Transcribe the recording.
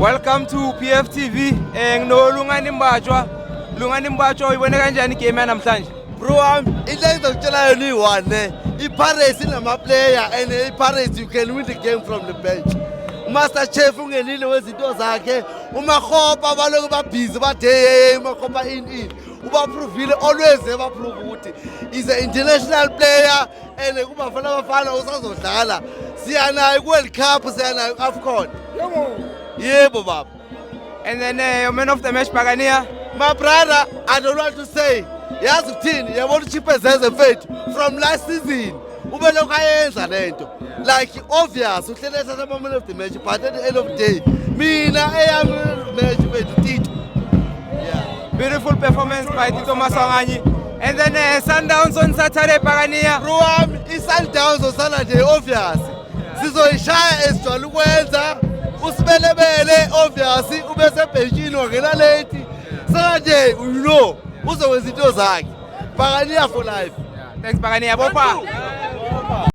Welcome to PFTV. Ngino Lungani Mbachwa. Lungani Mbachwa uyibone kanjani game yanamhlanje? Bro into engizokutshela yona iyi-one i-Pirates inama-player and i-Pirates you can win the game from the bench. Master Chef ungenile wezinto zakhe uMakgopa baloku babhizi bathe uMakgopa in ubaprovile always ebaprove ukuthi is an international player and kubafana abafana usazodlala siyanayo ku-World Cup siyanayo ku-AFCON. Yebo baba. And then your man of the match Pagania. My brother, I don't want to say yazi ukuthini yabona uChipezeze mfethu from last season ubelokhu ayenza lento like obvious uhlele ethatha ama-man of the match but at the end of the day mina eyami match mfethu Tito. Beautiful performance by Tito Masanganyi. And then Sundowns on Saturday Pagania. Bro i-Sundowns osana nje obvious sizoyishaya esijwayele ukwenza usibelebele obvious ube sebhenjini wangena late sanje you know uzokwenza into zakhe Pagania for life. Thanks Pagania. Bopa.